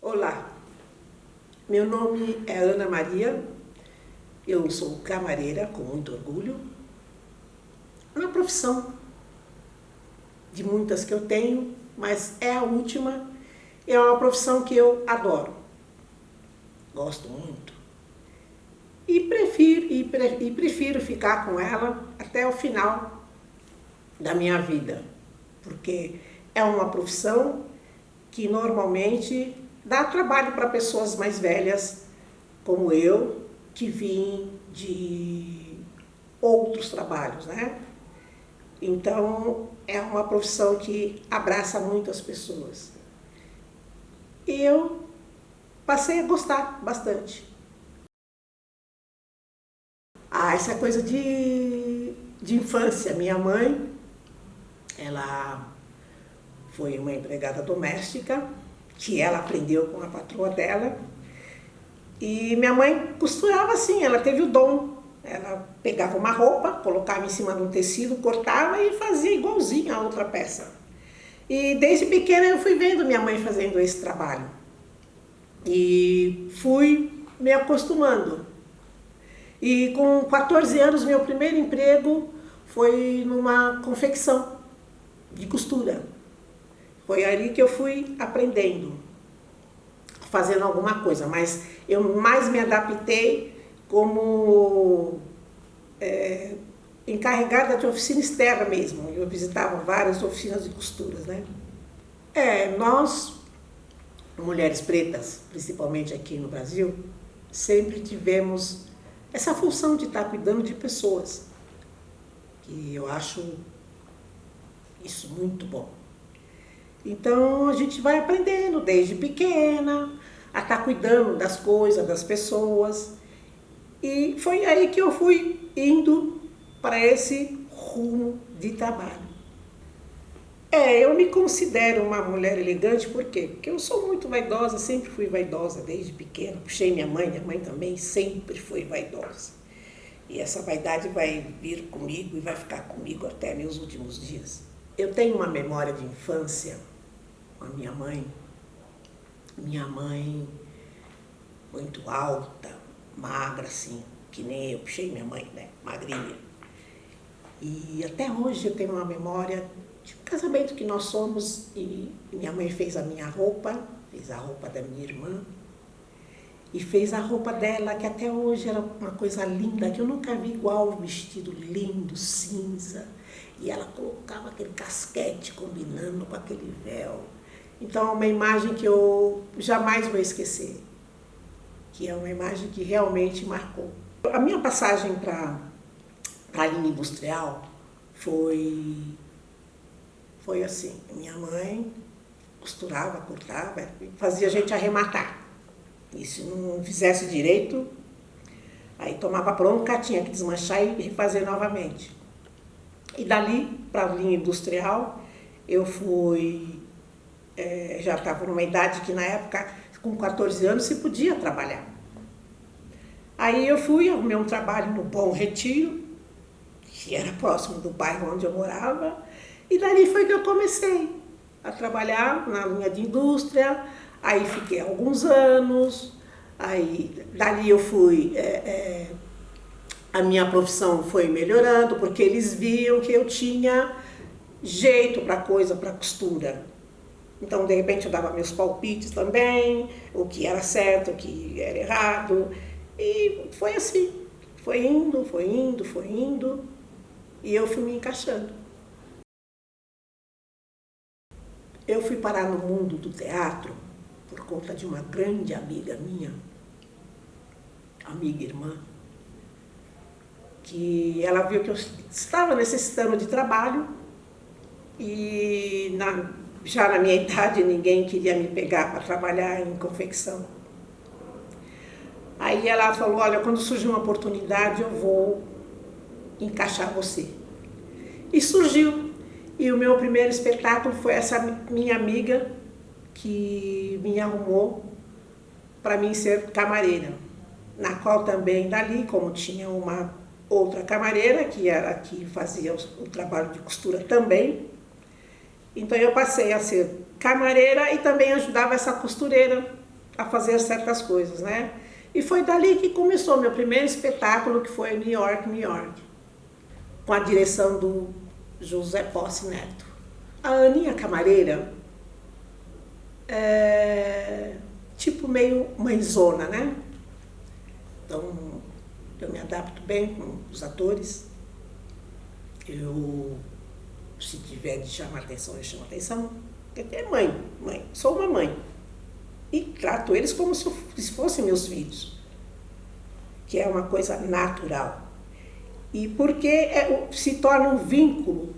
Olá, meu nome é Ana Maria, eu sou camareira com muito orgulho. Uma profissão de muitas que eu tenho, mas é a última, é uma profissão que eu adoro, gosto muito e prefiro ficar com ela até o final da minha vida, porque é uma profissão que normalmente dá trabalho para pessoas mais velhas, como eu, que vim de outros trabalhos, né? Então, é uma profissão que abraça muitas pessoas. E eu passei a gostar bastante. Essa é coisa de infância. Minha mãe, ela foi uma empregada doméstica, que ela aprendeu com a patroa dela. E minha mãe costurava assim, ela teve o dom. Ela pegava uma roupa, colocava em cima de um tecido, cortava e fazia igualzinho a outra peça. E desde pequena eu fui vendo minha mãe fazendo esse trabalho. E fui me acostumando. E com 14 anos, meu primeiro emprego foi numa confecção de costura. Foi ali que eu fui aprendendo, fazendo alguma coisa, mas eu mais me adaptei como encarregada de oficina externa mesmo. Eu visitava várias oficinas de costuras, né? Nós, mulheres pretas, principalmente aqui no Brasil, sempre tivemos essa função de estar cuidando de pessoas, que eu acho isso muito bom. Então a gente vai aprendendo desde pequena a estar cuidando das coisas, das pessoas. E foi aí que eu fui indo para esse rumo de trabalho. Eu me considero uma mulher elegante, por quê? Porque eu sou muito vaidosa, sempre fui vaidosa desde pequena. Puxei minha mãe também sempre foi vaidosa. E essa vaidade vai vir comigo e vai ficar comigo até meus últimos dias. Eu tenho uma memória de infância com a minha mãe muito alta, magra assim, que nem eu, puxei minha mãe, né, magrinha. E até hoje eu tenho uma memória de um casamento que nós somos e minha mãe fez a minha roupa, fez a roupa da minha irmã e fez a roupa dela, que até hoje era uma coisa linda, que eu nunca vi igual, um vestido lindo, cinza, e ela colocava aquele casquete combinando com aquele véu. Então é uma imagem que eu jamais vou esquecer, que é uma imagem que realmente marcou. A minha passagem para a linha industrial foi assim, minha mãe costurava, cortava, fazia a gente arrematar. E se não fizesse direito, aí tomava bronca, tinha que desmanchar e refazer novamente. E dali para a linha industrial, eu fui, já estava numa idade que na época, com 14 anos, se podia trabalhar. Aí eu fui, arrumei um trabalho no Bom Retiro, que era próximo do bairro onde eu morava, e dali foi que eu comecei a trabalhar na linha de indústria. Aí fiquei alguns anos, aí dali eu fui, a minha profissão foi melhorando, porque eles viam que eu tinha jeito para coisa, para costura. Então, de repente, eu dava meus palpites também, o que era certo, o que era errado. E foi assim, foi indo, e eu fui me encaixando. Eu fui parar no mundo do teatro por conta de uma grande amiga minha, amiga irmã, que ela viu que eu estava necessitando de trabalho e já na minha idade ninguém queria me pegar para trabalhar em confecção. Aí ela falou, olha, quando surgir uma oportunidade eu vou encaixar você. E surgiu. E o meu primeiro espetáculo foi essa minha amiga que me arrumou para mim ser camareira, na qual também dali, como tinha uma outra camareira que fazia o trabalho de costura também, então eu passei a ser camareira e também ajudava essa costureira a fazer certas coisas, né? E foi dali que começou meu primeiro espetáculo, que foi New York, New York, com a direção do José Posse Neto. A Aninha Camareira é tipo meio mãezona, né? Então, eu me adapto bem com os atores. Eu, se tiver de chamar atenção, eu chamo atenção. Porque é mãe, sou uma mãe. E trato eles como se fossem meus filhos, que é uma coisa natural. E porque se torna um vínculo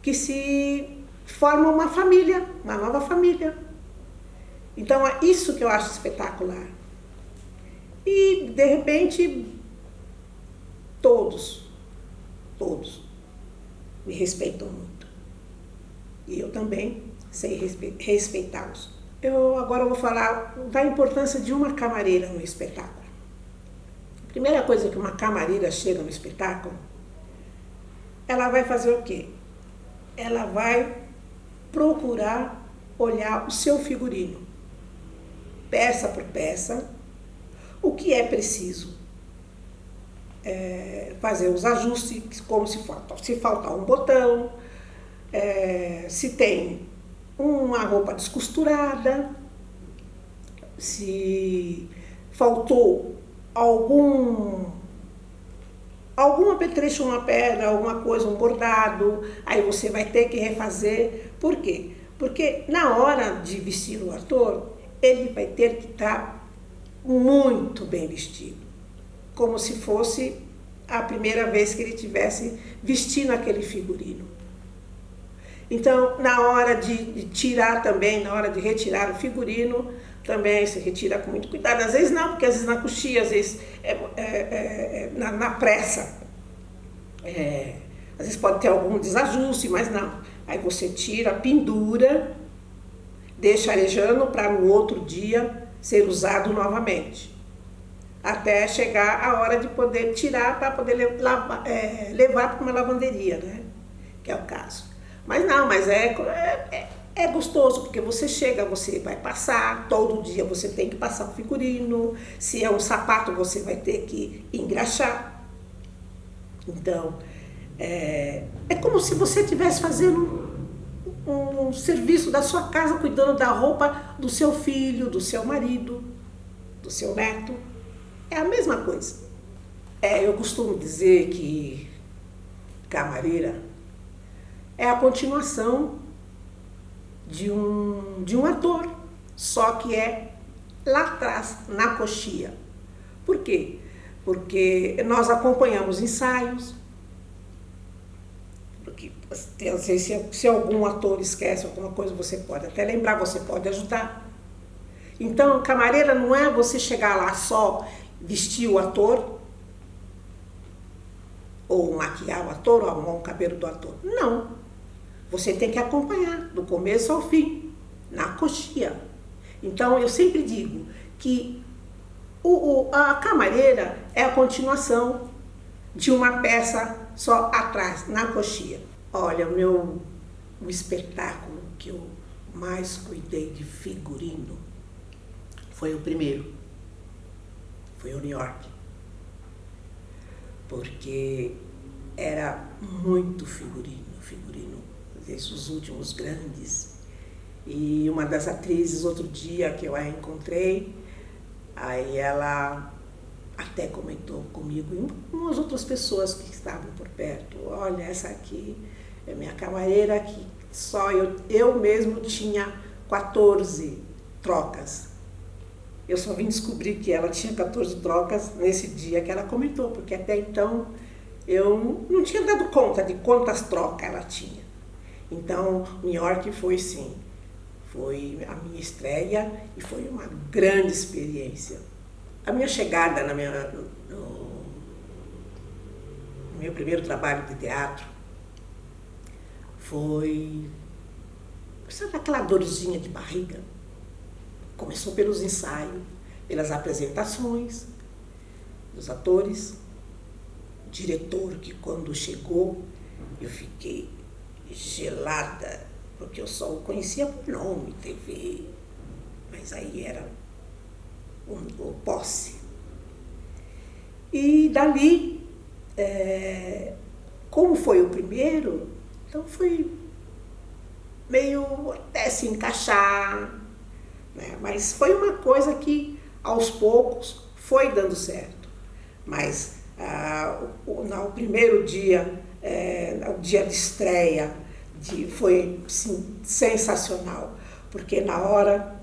que se forma uma família, uma nova família. Então é isso que eu acho espetacular. E de repente todos me respeitam muito. E eu também sei respeitá-los. Eu agora vou falar da importância de uma camareira no espetáculo. A primeira coisa que uma camareira chega no espetáculo, ela vai fazer o quê? Ela vai procurar olhar o seu figurino, peça por peça, o que é preciso. Fazer os ajustes, como se faltar um botão, se tem uma roupa descosturada, se faltou algum apetrecho, uma pedra, alguma coisa, um bordado, aí você vai ter que refazer. Por quê? Porque na hora de vestir o ator, ele vai ter que estar muito bem vestido, como se fosse a primeira vez que ele estivesse vestindo aquele figurino. Então, na hora de tirar também, na hora de retirar o figurino, também se retira com muito cuidado. Às vezes não, porque às vezes na coxia, às vezes na pressa. Às vezes pode ter algum desajuste, mas não. Aí você tira, pendura, deixa arejando para no outro dia ser usado novamente. Até chegar a hora de poder tirar para poder levar para uma lavanderia, né? Que é o caso. Mas não, mas é gostoso, porque você chega, você vai passar, todo dia você tem que passar o figurino, se é um sapato você vai ter que engraxar. Então, é como se você estivesse fazendo um serviço da sua casa, cuidando da roupa do seu filho, do seu marido, do seu neto. É a mesma coisa. Eu costumo dizer que camareira é a continuação de um ator, só que é lá atrás, na coxia. Por quê? Porque nós acompanhamos ensaios, porque se algum ator esquece alguma coisa, você pode até lembrar, você pode ajudar. Então, camareira não é você chegar lá só, vestir o ator, ou maquiar o ator, ou arrumar o cabelo do ator. Não. Você tem que acompanhar, do começo ao fim, na coxia. Então, eu sempre digo que a camareira é a continuação de uma peça só atrás, na coxia. Olha, o espetáculo que eu mais cuidei de figurino foi o primeiro. Foi o New York. Porque era muito figurino, os últimos grandes. E uma das atrizes, outro dia que eu a encontrei, aí ela até comentou comigo e umas outras pessoas que estavam por perto: olha, essa aqui é minha camareira, que só eu mesmo tinha 14 trocas. Eu só vim descobrir que ela tinha 14 trocas nesse dia que ela comentou, porque até então eu não tinha dado conta de quantas trocas ela tinha. Então, New York foi sim, foi a minha estreia e foi uma grande experiência. A minha chegada no meu primeiro trabalho de teatro foi, sabe, aquela dorzinha de barriga? Começou pelos ensaios, pelas apresentações dos atores, o diretor que quando chegou eu fiquei gelada, porque eu só o conhecia por nome, TV, mas aí era o posse. E dali, como foi o primeiro, então foi meio até se encaixar, né? Mas foi uma coisa que aos poucos foi dando certo. Mas no primeiro dia, o dia de estreia, foi assim, sensacional, porque na hora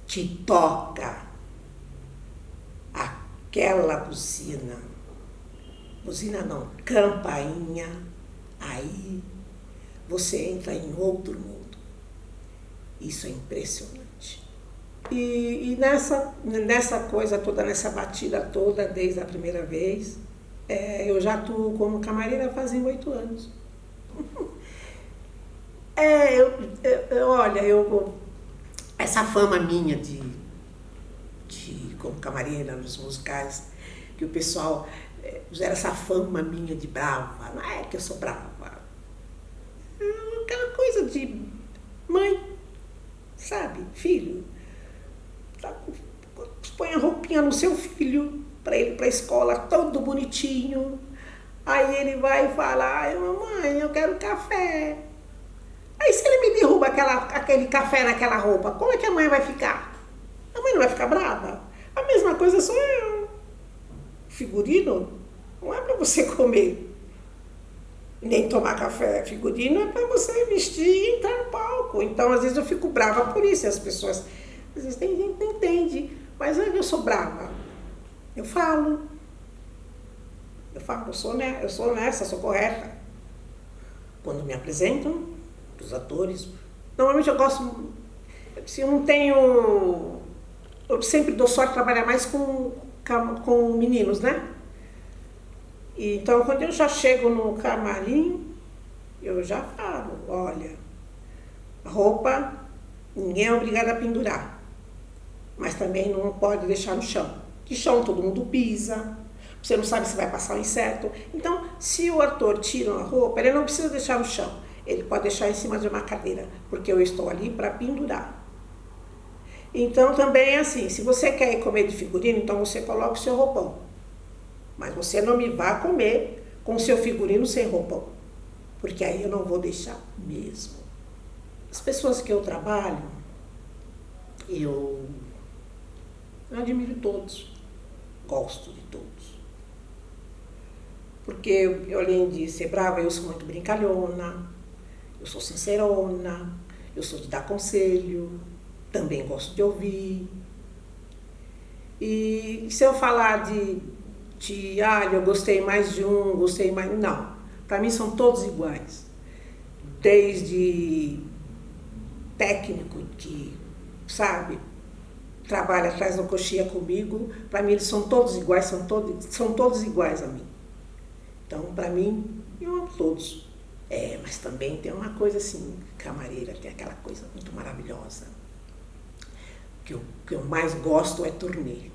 te toca aquela buzina não, campainha, aí você entra em outro mundo. Isso é impressionante. E nessa coisa toda, nessa batida toda, desde a primeira vez, eu já atuo como camareira fazem 8 anos. Olha, essa fama minha de como camareira nos musicais, que o pessoal era essa fama minha de brava, não é que eu sou brava, aquela coisa de mãe, sabe, filho, põe a roupinha no seu filho para ele ir para a escola todo bonitinho, aí ele vai e fala, ai mamãe, eu quero café. Aí se ele me derruba aquele café naquela roupa, como é que a mãe vai ficar? A mãe não vai ficar brava? A mesma coisa sou eu. Figurino não é para você comer, nem tomar café. Figurino é para você vestir e entrar no palco. Então, às vezes eu fico brava por isso. E as pessoas, às vezes, tem gente que não entende. Mas eu sou brava. Eu falo, eu sou honesta, sou correta. Quando me apresentam, os atores, normalmente eu gosto, se eu não tenho, eu sempre dou sorte de trabalhar mais com meninos, né? Então, quando eu já chego no camarim, eu já falo, olha, a roupa ninguém é obrigado a pendurar, mas também não pode deixar no chão. Que chão todo mundo pisa, você não sabe se vai passar um inseto. Então, se o ator tira a roupa, ele não precisa deixar no chão, ele pode deixar em cima de uma cadeira, porque eu estou ali para pendurar. Então, também é assim, se você quer ir comer de figurino, então você coloca o seu roupão. Mas você não me vá comer com o seu figurino sem roupão, porque aí eu não vou deixar mesmo. As pessoas que eu trabalho, eu admiro todos, gosto de todos. Porque eu, além de ser brava, eu sou muito brincalhona, eu sou sincerona, eu sou de dar conselho, também gosto de ouvir. E se eu falar eu gostei mais de um, gostei mais... Não, para mim são todos iguais. Desde técnico que, sabe, trabalha atrás da coxinha comigo, para mim eles são todos iguais, são todos iguais a mim. Então, para mim, eu amo todos. Mas também tem uma coisa assim, camareira, tem aquela coisa muito maravilhosa. O que eu mais gosto é turnê.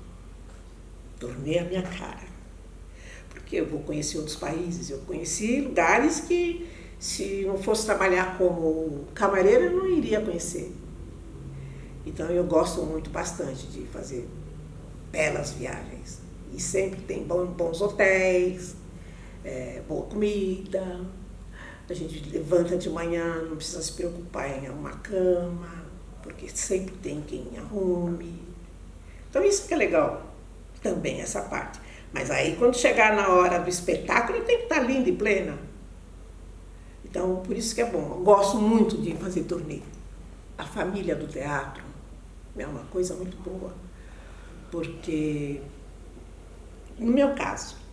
Turnê é a minha cara. Porque eu vou conhecer outros países, eu conheci lugares que, se não fosse trabalhar como camareira, eu não iria conhecer. Então, eu gosto muito bastante de fazer belas viagens. E sempre tem bons hotéis, boa comida, a gente levanta de manhã, não precisa se preocupar em arrumar cama, porque sempre tem quem arrume. Então isso que é legal, também essa parte. Mas aí quando chegar na hora do espetáculo, tem que estar linda e plena. Então por isso que é bom, eu gosto muito de fazer turnê. A família do teatro é uma coisa muito boa, porque no meu caso,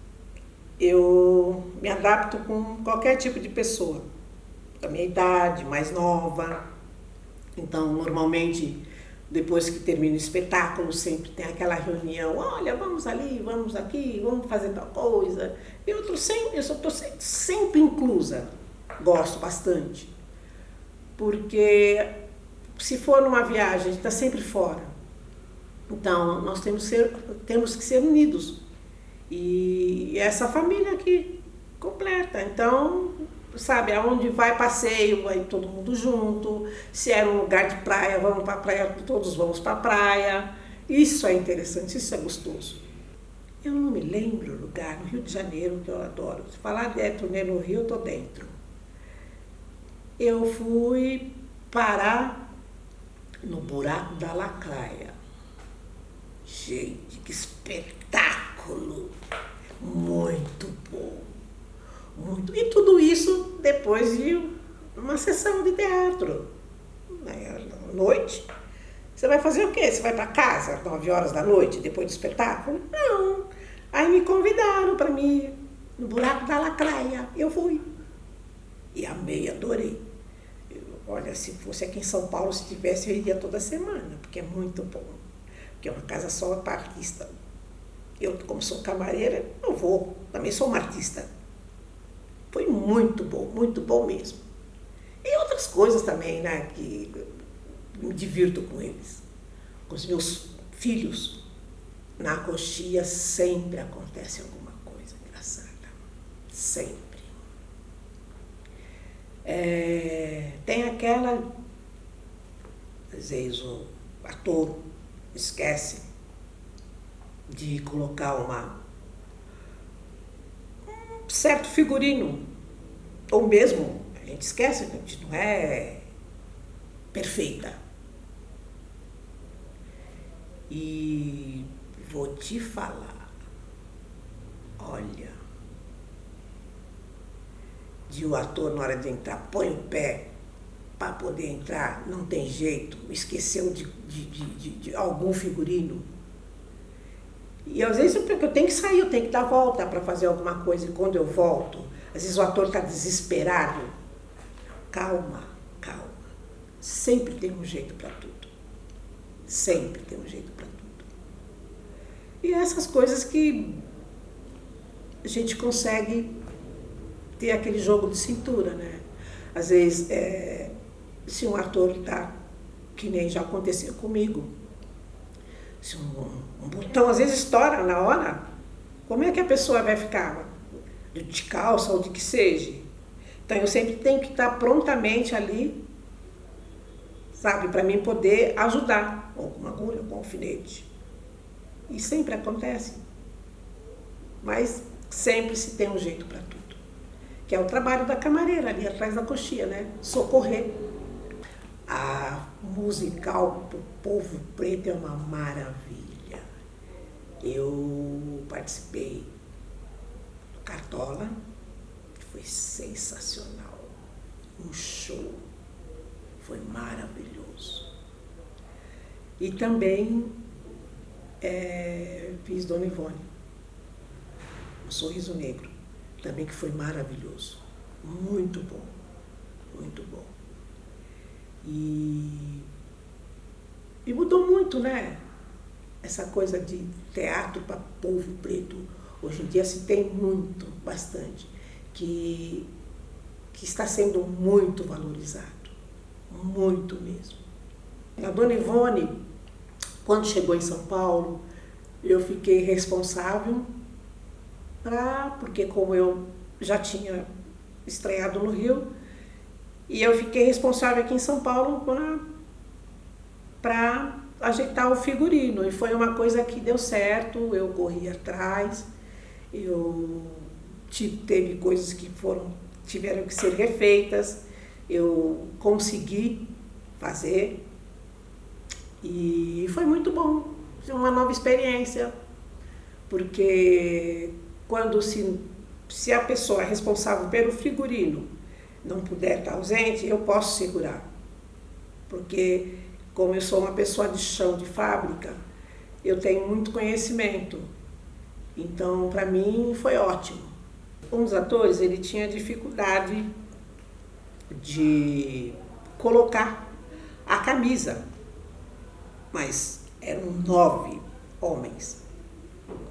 eu me adapto com qualquer tipo de pessoa, da minha idade, mais nova. Então, normalmente, depois que termina o espetáculo, sempre tem aquela reunião, olha, vamos ali, vamos aqui, vamos fazer tal coisa. Eu estou sempre inclusa, gosto bastante, porque se for numa viagem, a gente está sempre fora. Então, nós temos que ser unidos. E essa família aqui completa. Então, sabe, aonde vai passeio, vai todo mundo junto. Se é um lugar de praia, vamos para a praia, todos vamos para a praia. Isso é interessante, isso é gostoso. Eu não me lembro o lugar, no Rio de Janeiro, que eu adoro. Se falar de turnê no Rio, eu tô dentro. Eu fui parar no Buraco da Lacraia. Gente, que espetáculo! Muito bom, muito. E tudo isso depois de uma sessão de teatro. À noite. Você vai fazer o quê? Você vai para casa às 9 horas da noite, depois do espetáculo? Não. Aí me convidaram para mim no Buraco da Lacraia. Eu fui. E amei, adorei. Olha, se fosse aqui em São Paulo, se tivesse, eu iria toda semana, porque é muito bom. Porque é uma casa só para artista. Eu, como sou camareira, eu vou. Também sou uma artista. Foi muito bom mesmo. E outras coisas também, né, que me divirto com eles. Com os meus filhos. Na coxia sempre acontece alguma coisa engraçada. Sempre. Tem aquela, às vezes o ator esquece de colocar um certo figurino, ou mesmo, a gente esquece, a gente não é perfeita. E vou te falar, olha, de o ator, na hora de entrar, põe o pé para poder entrar, não tem jeito, esqueceu de algum figurino. E às vezes eu tenho que sair, eu tenho que dar volta para fazer alguma coisa, e quando eu volto, às vezes o ator está desesperado. Calma, calma. Sempre tem um jeito para tudo. Sempre tem um jeito para tudo. E essas coisas que a gente consegue ter aquele jogo de cintura, né? Às vezes, se um ator está, que nem já aconteceu comigo, se um botão às vezes estoura na hora, como é que a pessoa vai ficar? De calça ou de que seja? Então eu sempre tenho que estar prontamente ali, sabe, para mim poder ajudar, ou com uma agulha, ou com um alfinete. E sempre acontece. Mas sempre se tem um jeito para tudo. Que é o trabalho da camareira ali atrás da coxia, né? Socorrer. A musical pro povo preto é uma maravilha. Eu participei do Cartola, que foi sensacional. Um show. Foi maravilhoso. E também fiz Dona Ivone, Um Sorriso Negro, também que foi maravilhoso. Muito bom, muito bom. E mudou muito, né? Essa coisa de teatro para povo preto. Hoje em dia se tem muito, bastante, que está sendo muito valorizado. Muito mesmo. A Dona Ivone, quando chegou em São Paulo, eu fiquei responsável porque como eu já tinha estreado no Rio, e eu fiquei responsável aqui em São Paulo para ajeitar o figurino. E foi uma coisa que deu certo, eu corri atrás, teve coisas que tiveram que ser refeitas, eu consegui fazer e foi muito bom, uma nova experiência, porque quando se a pessoa responsável pelo figurino não puder estar ausente, eu posso segurar, porque como eu sou uma pessoa de chão, de fábrica, eu tenho muito conhecimento, então para mim foi ótimo. Um dos atores, ele tinha dificuldade de colocar a camisa, mas eram 9 homens,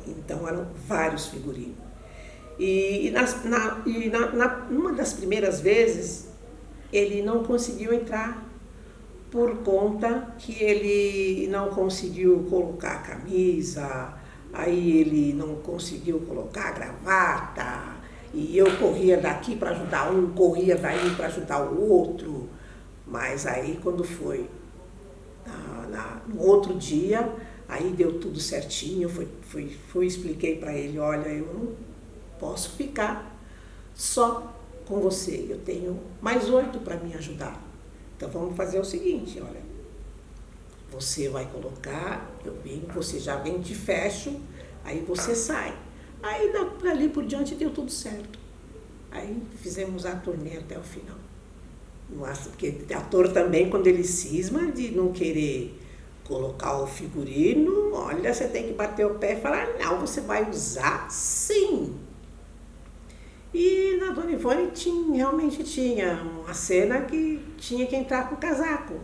então eram vários figurinos. Numa das primeiras vezes, ele não conseguiu entrar por conta que ele não conseguiu colocar a camisa, aí ele não conseguiu colocar a gravata, e eu corria daqui para ajudar um, corria daí para ajudar o outro, mas aí quando foi no outro dia, Aí deu tudo certinho, expliquei para ele, olha, eu não posso ficar só com você, eu tenho mais 8 para me ajudar. Então vamos fazer o seguinte, olha, você vai colocar, eu venho, você já vem, te fecho, aí você sai. Aí dali por diante deu tudo certo. Aí fizemos a turnê até o final. Porque ator também, quando ele cisma de não querer colocar o figurino, olha, você tem que bater o pé e falar, não, você vai usar sim. E na Dona Ivone realmente tinha uma cena que tinha que entrar com casaco.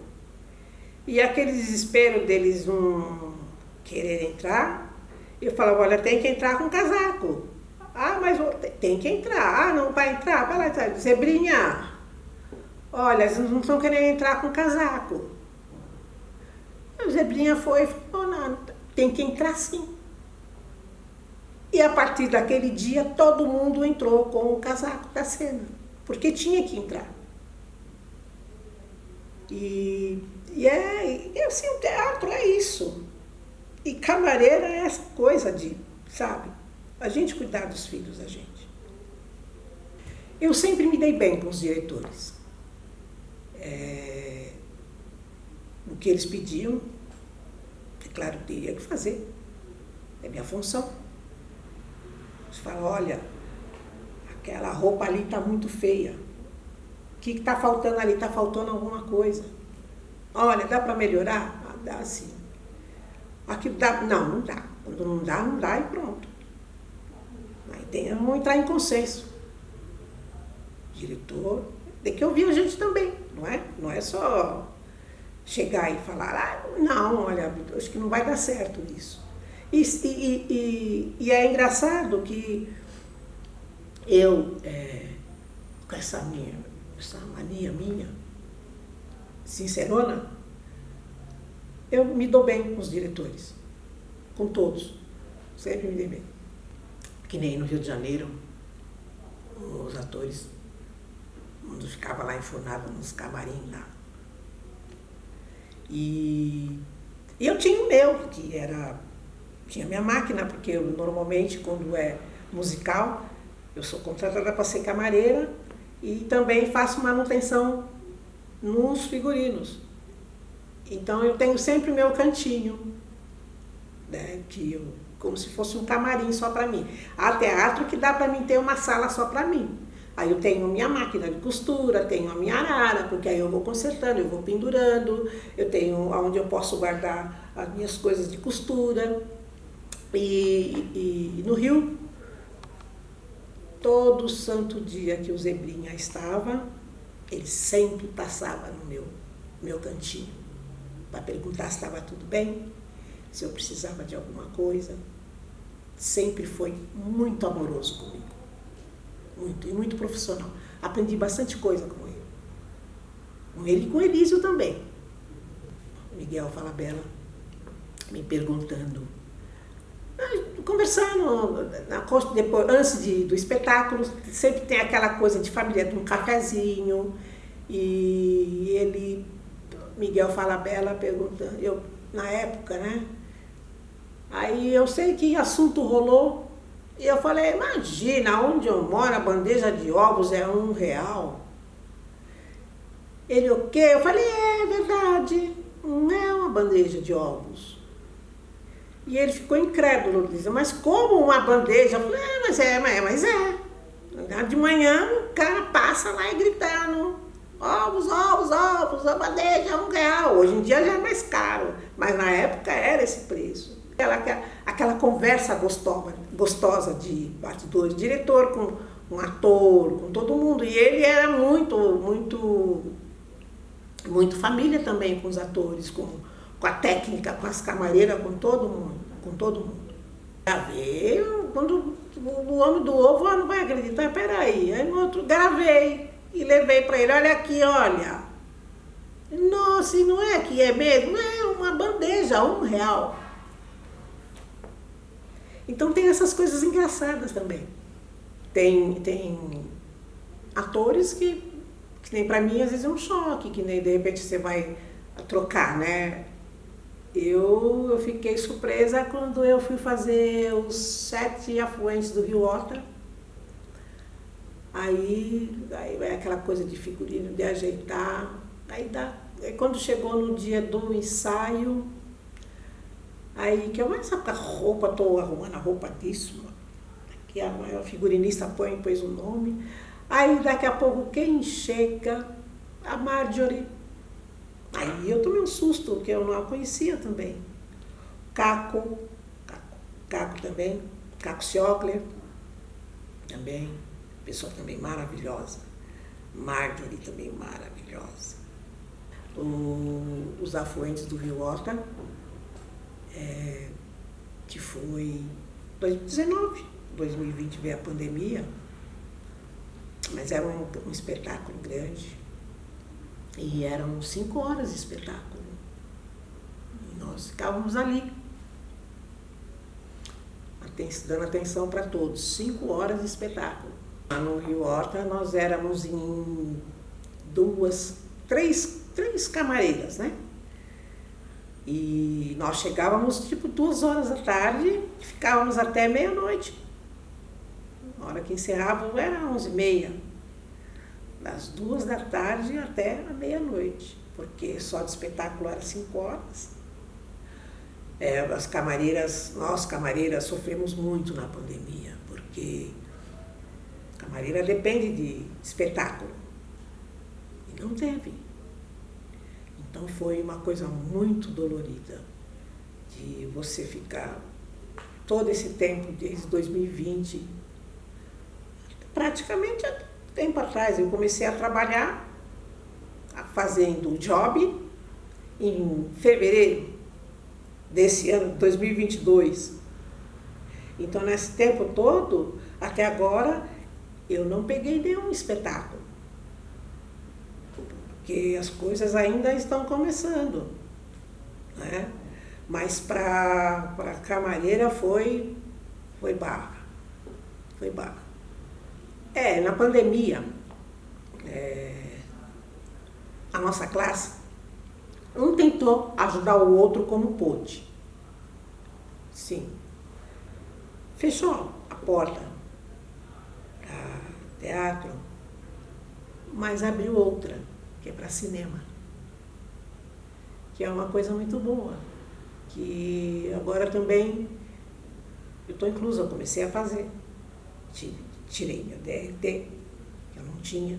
E aquele desespero deles não quererem entrar, eu falava, olha, tem que entrar com casaco. Ah, mas tem que entrar. Ah, não vai entrar? Vai lá, Zebrinha. Olha, eles não estão querendo entrar com casaco. A Zebrinha foi e falou, não, tem que entrar sim. E a partir daquele dia, todo mundo entrou com o casaco da cena, porque tinha que entrar. E assim, o teatro é isso. E camareira é essa coisa de, sabe, a gente cuidar dos filhos da gente. Eu sempre me dei bem com os diretores. O que eles pediam, é claro, teria que fazer. É minha função. Eles falam, olha, aquela roupa ali está muito feia. O que está faltando ali? Está faltando alguma coisa. Olha, dá para melhorar? Ah, dá sim. Aqui dá? Não, não dá. Quando não dá, não dá e pronto. Aí vamos entrar em consenso. O diretor tem que ouvir a gente também, não é? Não é só chegar e falar, ah, não, olha, acho que não vai dar certo isso. E é engraçado que eu, com essa mania minha, sincerona, eu me dou bem com os diretores, com todos, sempre me dei bem. Que nem no Rio de Janeiro, os atores, mundo ficava lá enfurnado nos camarins lá. E eu tinha o meu, tinha minha máquina, porque eu normalmente, quando é musical, eu sou contratada para ser camareira e também faço manutenção nos figurinos. Então eu tenho sempre o meu cantinho, né, como se fosse um camarim só para mim. Há teatro que dá para mim ter uma sala só para mim. Aí eu tenho minha máquina de costura, tenho a minha arara, porque aí eu vou consertando, eu vou pendurando, eu tenho onde eu posso guardar as minhas coisas de costura. E no Rio, todo santo dia que o Zebrinha estava, ele sempre passava no meu cantinho para perguntar se estava tudo bem, se eu precisava de alguma coisa. Sempre foi muito amoroso comigo, muito, e muito profissional. Aprendi bastante coisa com ele. Com ele e com o Elísio também. Miguel Falabella me perguntando, conversando, depois, antes do espetáculo, sempre tem aquela coisa de família, de um cafezinho, e ele, Miguel Falabella, perguntando, eu, na época, né? Aí eu sei que assunto rolou, e eu falei, imagina, onde eu moro, a bandeja de ovos é R$1. Ele, o quê? Eu falei, é verdade, não é uma bandeja de ovos. E ele ficou incrédulo, dizia, mas como uma bandeja? Eu falei, mas é. De manhã o cara passa lá e gritando, ovos, ovos, ovos, a bandeja é R$1. Hoje em dia já é mais caro, mas na época era esse preço. Aquela conversa gostosa de bastidores, diretor com um ator, com todo mundo. E ele era muito família também com os atores, com a técnica, com as camareiras, com todo mundo. Gravei, quando o homem do ovo não vai acreditar, peraí. Aí no outro gravei e levei para ele, olha aqui, olha. Nossa, e não é que é mesmo? É uma bandeja, R$1. Então tem essas coisas engraçadas também. Tem atores que nem para mim às vezes é um choque, que nem de repente você vai trocar, né? Eu fiquei surpresa quando eu fui fazer os 7 afluentes do Rio Horta. Aí é aquela coisa de figurino, de ajeitar. Aí quando chegou no dia do ensaio, aí que eu, mas essa roupa, estou arrumando a roupa disso, que a figurinista pôs o nome. Aí daqui a pouco quem chega? A Marjorie. Aí eu tomei um susto, porque eu não a conhecia também. Caco também, Caco Ciocler, também, pessoa também maravilhosa. Marjorie também maravilhosa. Os afluentes do Rio Horta, que foi 2019, 2020 veio a pandemia, mas era um espetáculo grande. E eram 5 horas de espetáculo. E nós ficávamos ali, dando atenção para todos. 5 horas de espetáculo. Lá no Rio Horta nós éramos em três camareiras, né? E nós chegávamos tipo 2 horas da tarde e ficávamos até meia-noite. Na hora que encerrava era 11h30. Das 2 da tarde até a meia-noite, porque só de espetáculo era 5 horas. Nós camareiras sofremos muito na pandemia, porque camareira depende de espetáculo. E não teve. Então foi uma coisa muito dolorida de você ficar todo esse tempo, desde 2020, praticamente tempo atrás. Eu comecei a trabalhar fazendo o job em fevereiro desse ano, 2022. Então, nesse tempo todo, até agora, eu não peguei nenhum espetáculo. Porque as coisas ainda estão começando, né? Mas para a camareira foi barra. Foi barra. Na pandemia, a nossa classe, um tentou ajudar o outro como pôde. Sim. Fechou a porta para teatro, mas abriu outra, que é para cinema. Que é uma coisa muito boa. Que agora também eu estou inclusa, eu comecei a fazer. Tirei meu DRT, que eu não tinha,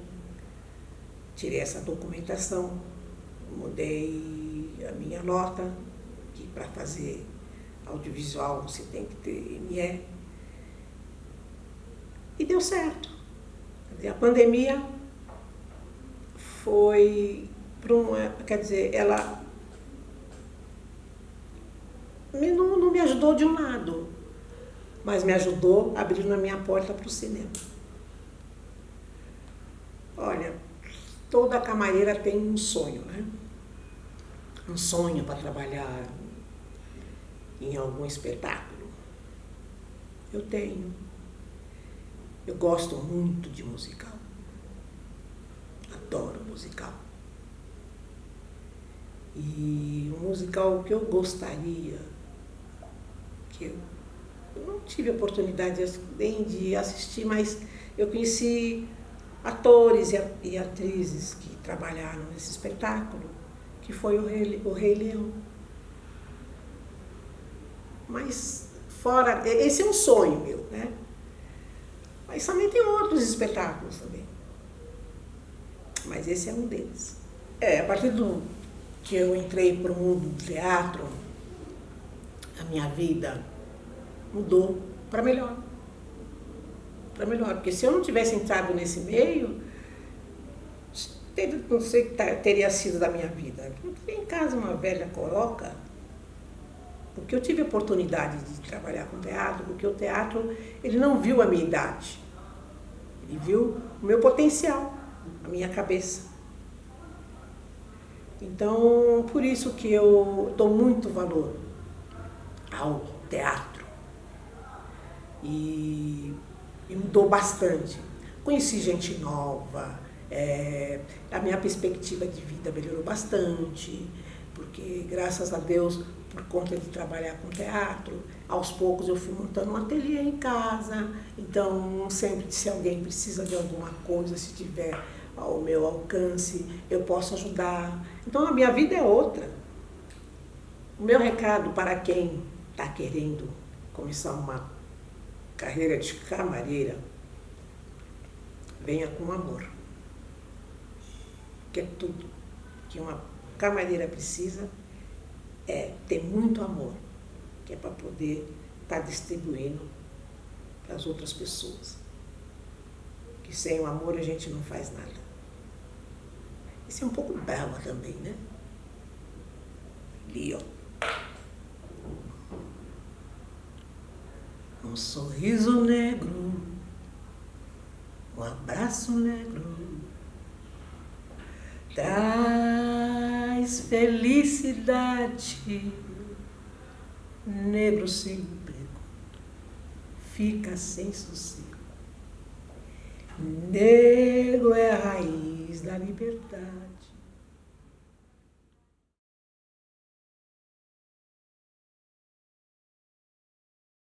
tirei essa documentação, mudei a minha nota, que para fazer audiovisual você tem que ter ME, e deu certo. A pandemia foi, ela não me ajudou de um lado, mas me ajudou abrindo a minha porta para o cinema. Olha, toda camareira tem um sonho, né? Um sonho para trabalhar em algum espetáculo. Eu tenho. Eu gosto muito de musical. Adoro musical. E um musical que eu gostaria, que eu não tive oportunidade nem de assistir, mas eu conheci atores e atrizes que trabalharam nesse espetáculo, que foi o Rei Leão. Mas fora, esse é um sonho meu, né? Mas também tem outros espetáculos também. Mas esse é um deles. A partir do que eu entrei para o mundo do teatro, a minha vida mudou para melhor. Para melhor, porque se eu não tivesse entrado nesse meio, não sei o que teria sido da minha vida. Eu tenho em casa uma velha coroca, porque eu tive a oportunidade de trabalhar com teatro, porque o teatro, ele não viu a minha idade, ele viu o meu potencial, a minha cabeça. Então, por isso que eu dou muito valor ao teatro. E mudou bastante. Conheci gente nova, a minha perspectiva de vida melhorou bastante, porque graças a Deus, por conta de trabalhar com teatro, aos poucos eu fui montando um ateliê em casa, então sempre se alguém precisa de alguma coisa, se tiver ao meu alcance, eu posso ajudar. Então a minha vida é outra. O meu recado para quem está querendo começar uma carreira de camareira, venha com amor. Que é tudo que uma camareira precisa é ter muito amor, que é para poder estar distribuindo para as outras pessoas. Que sem o amor a gente não faz nada. Isso é um pouco bela também, né? Ali, ó. Um sorriso negro, um abraço negro, traz felicidade. Negro sem emprego, fica sem sossego. Negro é a raiz da liberdade.